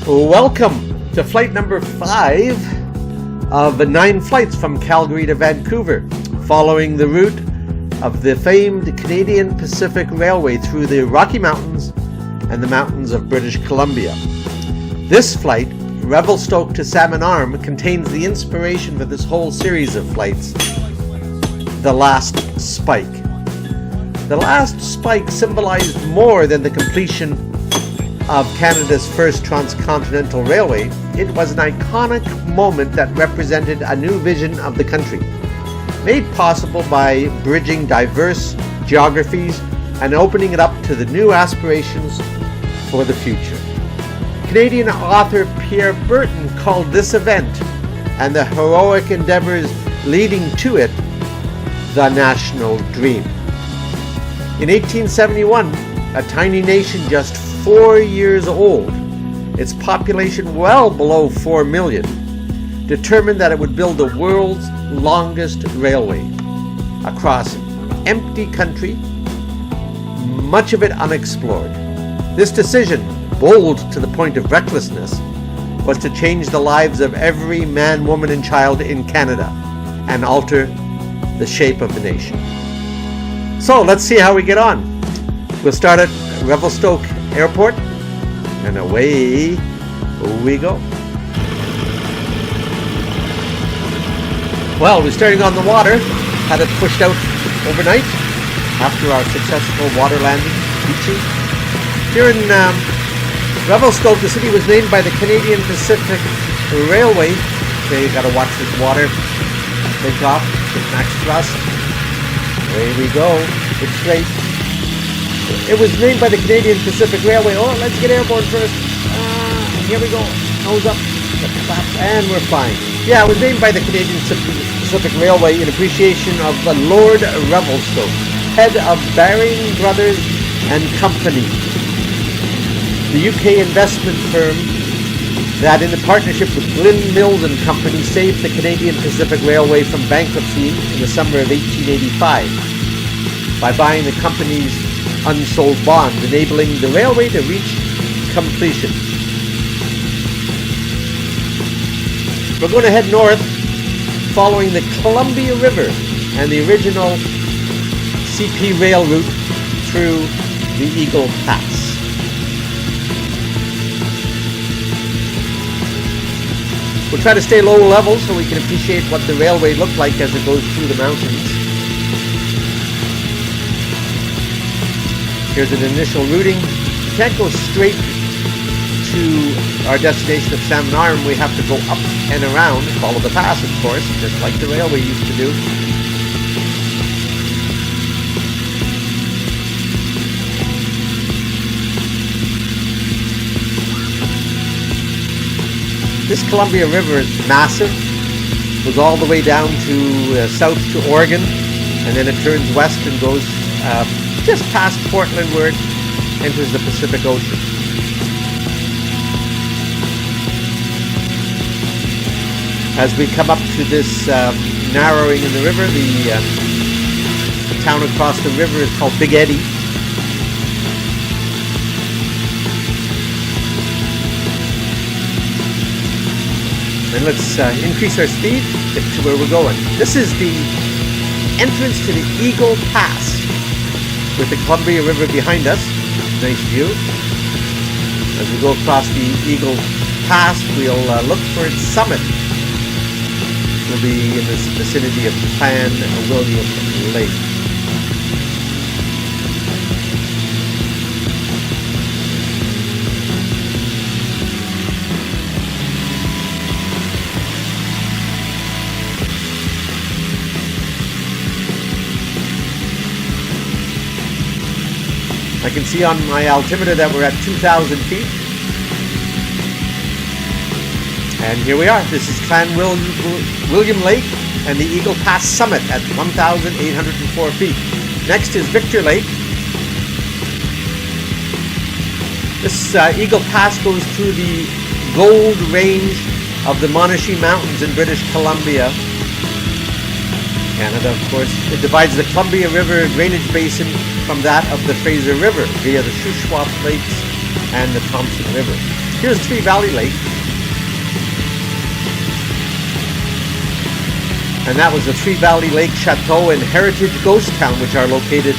Welcome to flight number 5 of 9 flights from Calgary to Vancouver, following the route of the famed Canadian Pacific Railway through the Rocky Mountains and the mountains of British Columbia. This flight, Revelstoke to Salmon, contains the inspiration for this whole series of flights, the last spike. The last spike symbolized more than the completion of Canada's first transcontinental railway. It was an iconic moment that represented a new vision of the country, made possible by bridging diverse geographies and opening it up to the new aspirations for the future. Canadian author Pierre Berton called this event and the heroic endeavors leading to it the national dream. In 1871, a tiny nation just 4 years old, its population well below 4 million, determined that it would build the world's longest railway across empty country, much of it unexplored. This decision, bold to the point of recklessness, was to change the lives of every man, woman, and child in Canada and alter the shape of the nation. So let's see how we get on. We'll start at Revelstoke Airport, and away we go. Well, we're starting on the water. Had it pushed out overnight after our successful water landing beaches. Here in Revelstoke, the city was named by the Canadian Pacific Railway. Okay, you gotta watch this water. Take off, get max thrust. Away we go. It's straight. It was named by the Canadian Pacific Railway. Oh, let's get airborne first. Here we go. Nose up. And we're fine. Yeah, it was named by the Canadian Pacific Railway in appreciation of Lord Revelstoke, head of Baring Brothers and Company, the UK investment firm that, in a partnership with Glyn Mills and Company, saved the Canadian Pacific Railway from bankruptcy in the summer of 1885 by buying the company's unsold bonds, enabling the railway to reach completion. We're going to head north, following the Columbia River and the original CP rail route through the Eagle Pass. We'll try to stay low level so we can appreciate what the railway looked like as it goes through the mountains. Here's an initial routing. We can't go straight to our destination of Salmon. We have to go up and around, follow the pass, of course, just like the railway used to do. This Columbia River is massive. It goes all the way down to south to Oregon, and then it turns west and goes just past Portland, where it enters the Pacific Ocean. As we come up to this narrowing in the river, the town across the river is called Big Eddy. And let's increase our speed, get to where we're going. This is the entrance to the Eagle Pass, with the Columbia River behind us. Nice view. As we go across the Eagle Pass, we'll look for its summit. We'll be in this vicinity of Pan William Lake. I can see on my altimeter that we're at 2,000 feet. And here we are. This is Clan William Lake and the Eagle Pass summit at 1,804 feet. Next is Victor Lake. This Eagle Pass goes through the Gold Range of the Monashee Mountains in British Columbia, Canada, of course. It divides the Columbia River drainage basin from that of the Fraser River via the Shuswap Lakes and the Thompson River. Here's Tree Valley Lake. And that was the Tree Valley Lake Chateau and Heritage Ghost Town, which are located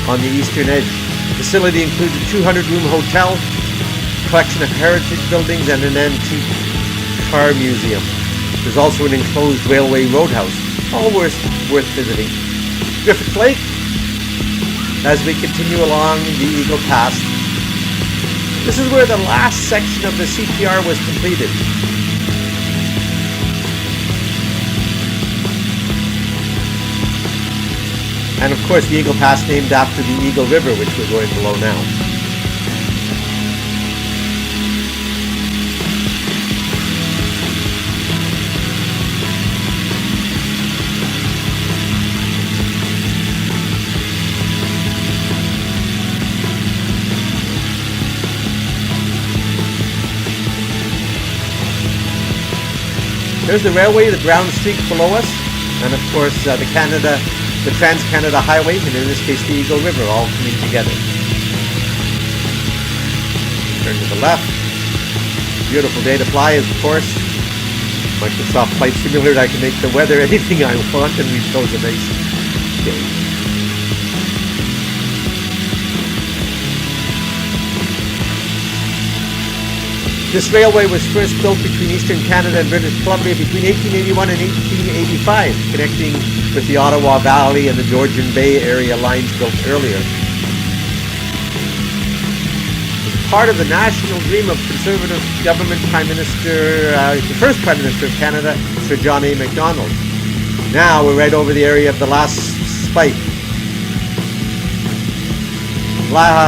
on the eastern edge. The facility includes a 200-room hotel, collection of heritage buildings, and an antique car museum. There's also an enclosed railway roadhouse, all worth visiting. Griffith Lake, as we continue along the Eagle Pass. This is where the last section of the CPR was completed. And of course the Eagle Pass named after the Eagle River, which we're going below now. There's the railway, the brown streak below us, and of course the Trans-Canada Highway, and in this case the Eagle River, all coming together. Turn to the left. Beautiful day to fly, of course. Microsoft Flight Simulator, I can make the weather anything I want, and we chose a nice day. This railway was first built between Eastern Canada and British Columbia between 1881 and 1885, connecting with the Ottawa Valley and the Georgian Bay area lines built earlier. As part of the national dream of Conservative government Prime Minister, the first Prime Minister of Canada, Sir John A. Macdonald. Now we're right over the area of the last spike.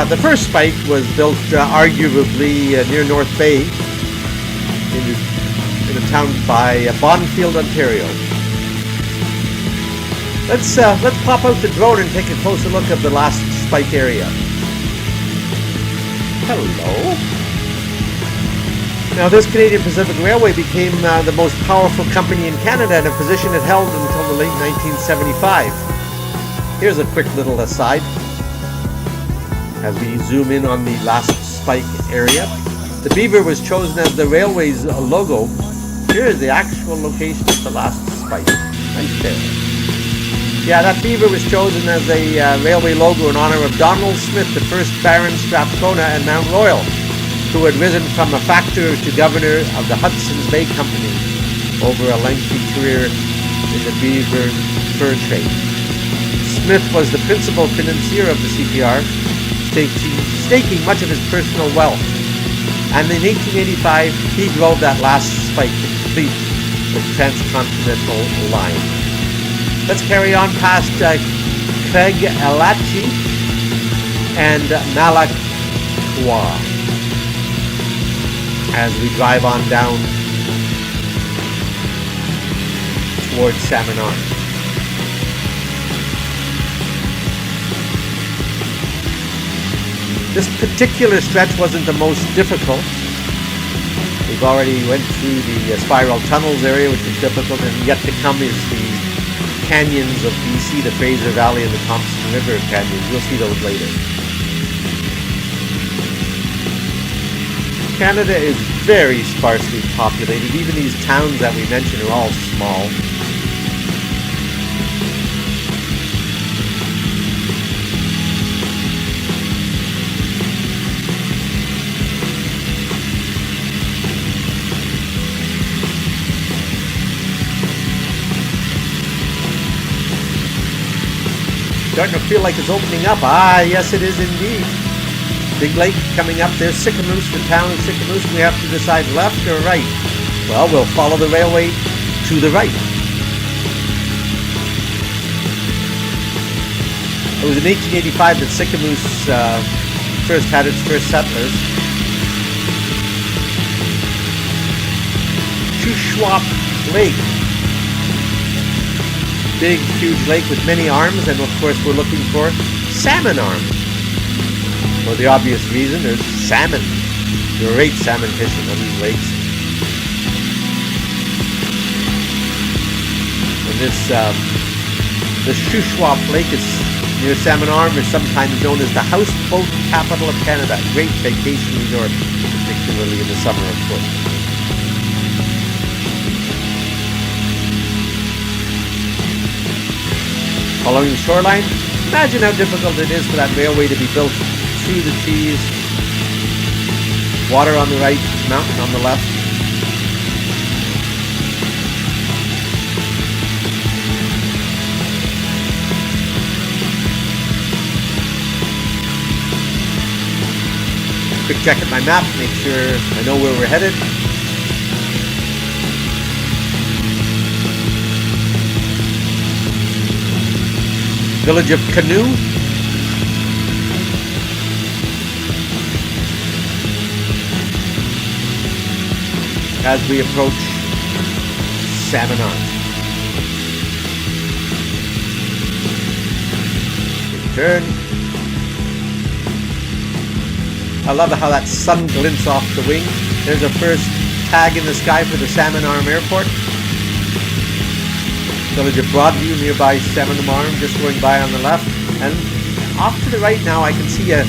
The first spike was built arguably near North Bay in a town by Bonfield, Ontario. Let's pop out the drone and take a closer look at the last spike area. Hello. Now this Canadian Pacific Railway became the most powerful company in Canada, and a position it held until the late 1975. Here's a quick little aside. As we zoom in on the last spike area, the beaver was chosen as the railway's logo. Here is the actual location of the last spike, right there. Yeah, that beaver was chosen as a railway logo in honor of Donald Smith, the first Baron Strathcona and Mount Royal, who had risen from a factor to governor of the Hudson's Bay Company over a lengthy career in the beaver fur trade. Smith was the principal financier of the CPR, staking much of his personal wealth, and in 1885 he drove that last spike to complete the transcontinental line. Let's carry on past Craigellachie and Malakwa as we drive on down towards Salmon. This particular stretch wasn't the most difficult. We've already went through the spiral tunnels area, which is difficult, and yet to come is the canyons of BC, the Fraser Valley and the Thompson River canyons. You'll see those later. Canada is very sparsely populated. Even these towns that we mentioned are all small. Starting to feel like it's opening up. Ah, yes, it is indeed. Big lake coming up. There's Sicamous, the town of Sicamous. We have to decide left or right. Well, we'll follow the railway to the right. It was in 1885 that Sicamous first had its first settlers. Shuswap Lake. Big, huge lake with many arms, and of course we're looking for salmon arms. For the obvious reason, there's salmon. Great salmon fishing on these lakes. And this Shuswap Lake is near Salmon Arm is sometimes known as the houseboat capital of Canada. Great vacation resort, particularly in the summer, of course. Following the shoreline, imagine how difficult it is for that railway to be built through the trees. Water on the right, mountain on the left. Quick check at my map, make sure I know where we're headed. Village of Canoe. As we approach Salmon Arm. Big turn. I love how that sun glints off the wing. There's our first tag in the sky for the Salmon Arm Airport. Village of Broadview, nearby Salmon Arm, just going by on the left. And off to the right now, I can see a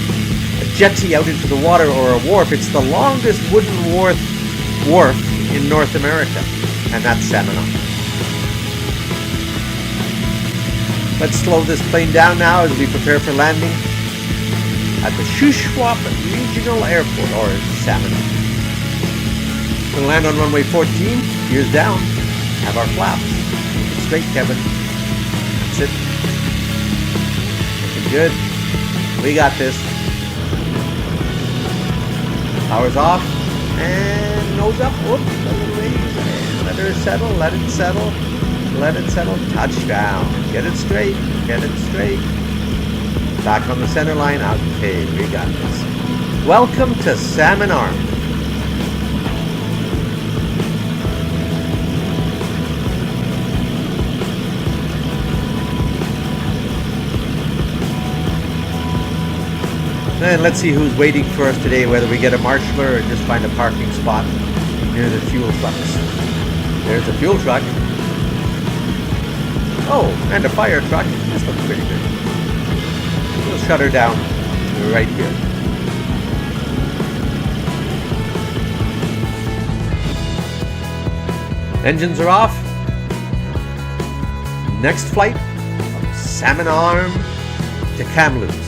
jetty out into the water, or a wharf. It's the longest wooden wharf in North America, and that's Salmon Arm. Let's slow this plane down now as we prepare for landing at the Shuswap Regional Airport, or Salmon. We'll land on runway 14, gears down, have our flaps. Straight, Kevin. That's it. Looking good. We got this. Power's off, and nose up. Whoops, a little ways. And let her settle, let it settle, let it settle. Touchdown. Get it straight, get it straight. Back on the center line. Okay, we got this. Welcome to Salmon Arm. And let's see who's waiting for us today, whether we get a marshaller or just find a parking spot near the fuel trucks. There's a fuel truck. Oh, and a fire truck. This looks pretty good. We'll shut her down right here. Engines are off. Next flight from Salmon Arm to Kamloops.